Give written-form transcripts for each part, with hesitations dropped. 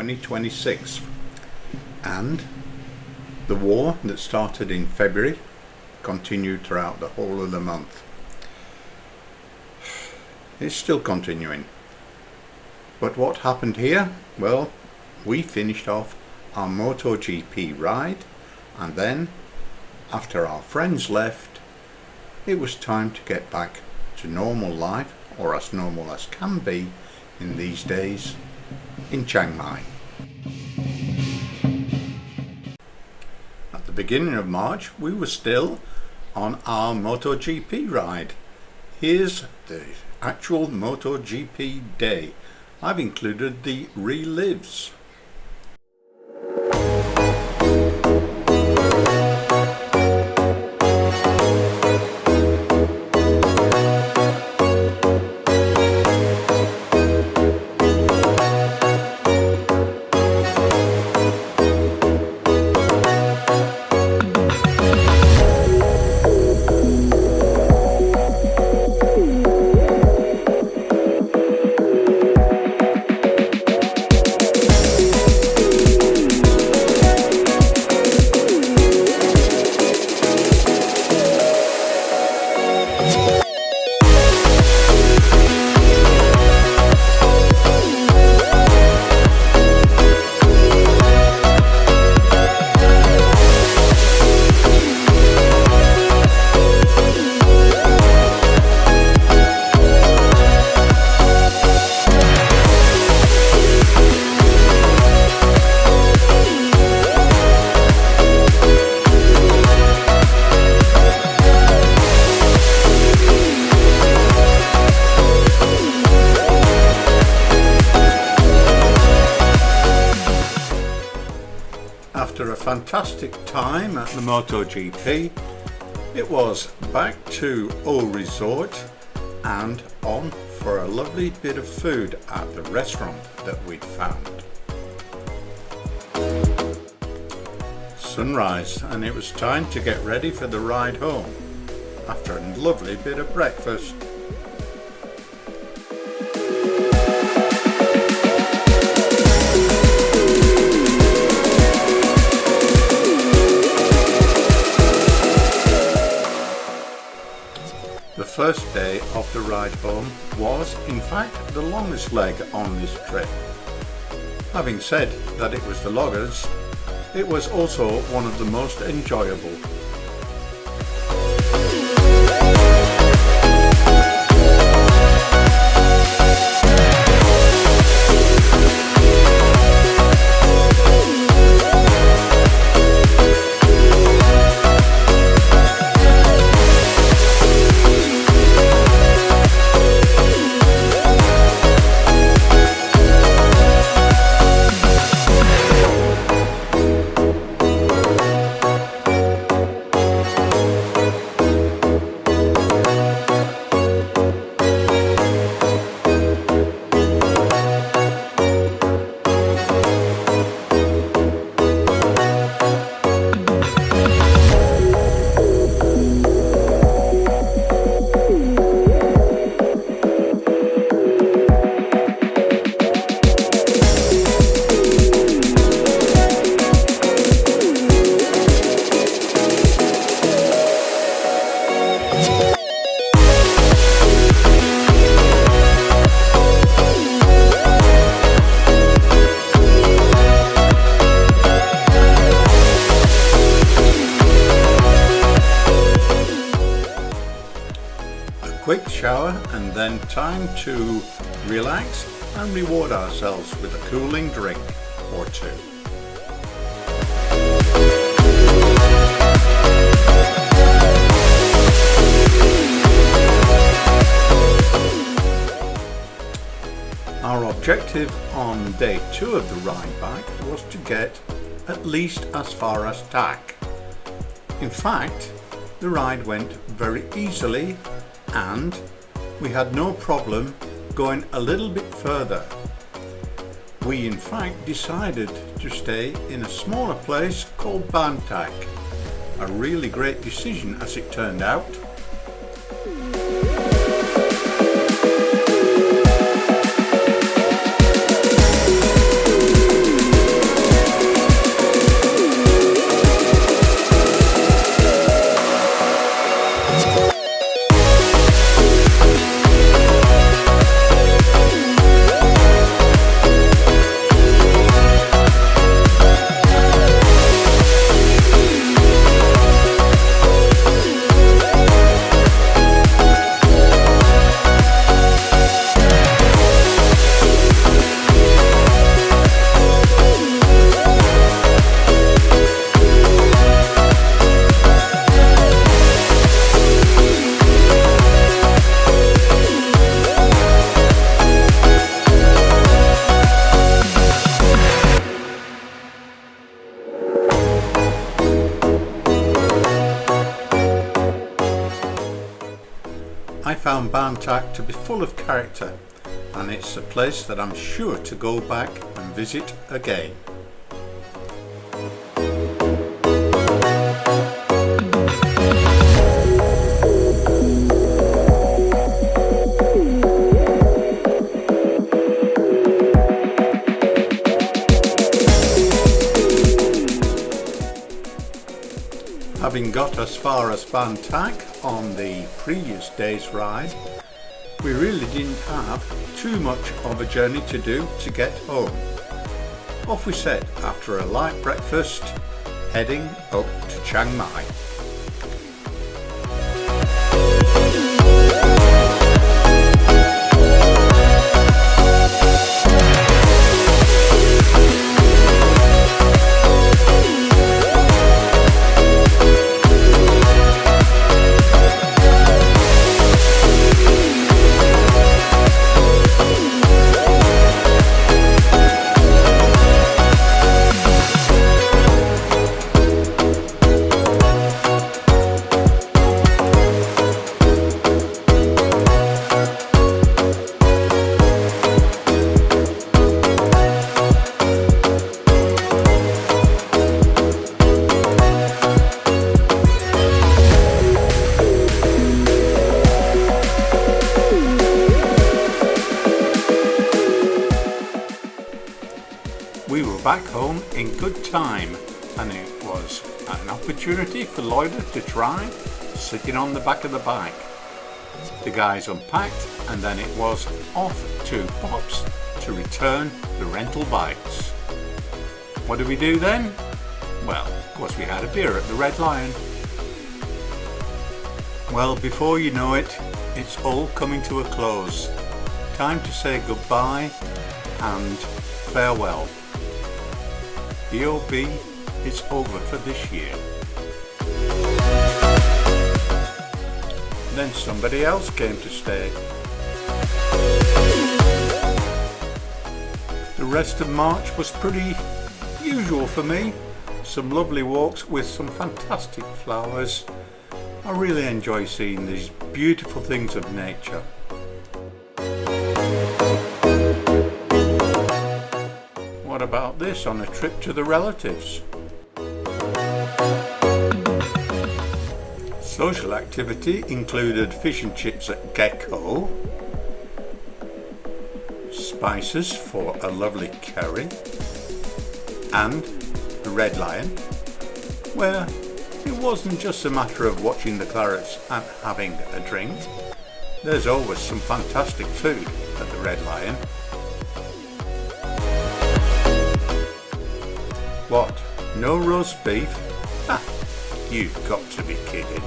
2026, and the war that started in February continued throughout the whole of the month. It's still continuing. But what happened here? Well, we finished off our MotoGP ride, and then after our friends left, it was time to get back to normal life, or as normal as can be in these days, in Chiang Mai. At the beginning of March, we were still on our MotoGP ride. Here's the actual MotoGP day. I've included the Relives. After a fantastic time at the MotoGP, it was back to Old Resort and on for a lovely bit of food at the restaurant that we'd found. Sunrise, and it was time to get ready for the ride home after a lovely bit of breakfast. The first day of the ride home was, in fact, the longest leg on this trip. Having said that it was the longest, it was also one of the most enjoyable. Quick shower and then time to relax and reward ourselves with a cooling drink or two. Our objective on day 2 of the ride back was to get at least as far as Tak. In fact, the ride went very easily and we had no problem going a little bit further. We in fact decided to stay in a smaller place called Ban Tak. A really great decision as it turned out. found Barntack to be full of character, and it's a place that I'm sure to go back and visit again. Having got as far as Barntack on the previous day's ride, we really didn't have too much of a journey to do to get home. Off we set after a light breakfast, heading up to Chiang Mai. We were back home in good time, and it was an opportunity for Lloyda to try sitting on the back of the bike. The guys unpacked, and then it was off to Pops to return the rental bikes. What did we do then? Well, of course we had a beer at the Red Lion. Well, before you know it, it's all coming to a close. Time to say goodbye and farewell. V.O.B. is over for this year. Then somebody else came to stay. The rest of March was pretty usual for me. Some lovely walks with some fantastic flowers. I really enjoy seeing these beautiful things of nature. What about this on a trip to the relatives? Social activity included fish and chips at Gecko, spices for a lovely curry, and the Red Lion, where it wasn't just a matter of watching the clarets and having a drink. There's always some fantastic food at the Red Lion. What? No roast beef? Ha! You've got to be kidding.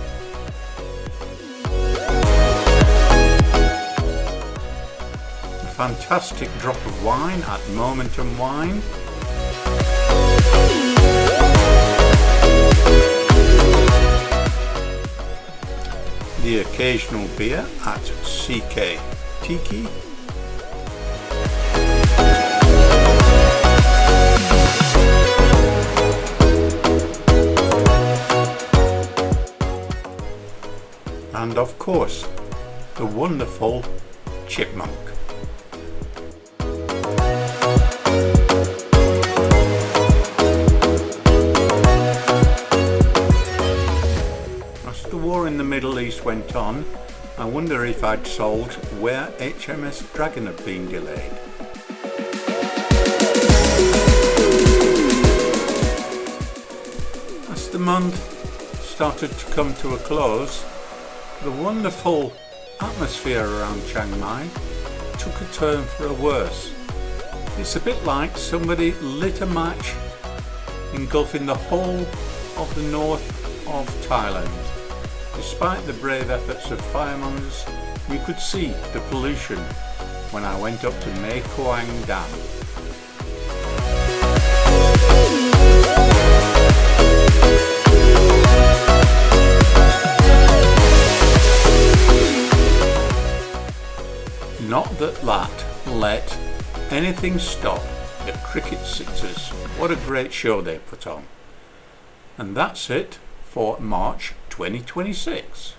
A fantastic drop of wine at Momentum Wine. The occasional beer at CK Tiki. And of course, the wonderful chipmunk. As the war in the Middle East went on, I wonder if I'd solved where HMS Dragon had been delayed. As the month started to come to a close, the wonderful atmosphere around Chiang Mai took a turn for a worse. It's a bit like somebody lit a match engulfing the whole of the north of Thailand. Despite the brave efforts of firemongers, we could see the pollution when I went up to Mae Koang Dam. Not that let anything stop the cricket sixers. What a great show they put on. And that's it for March 2026.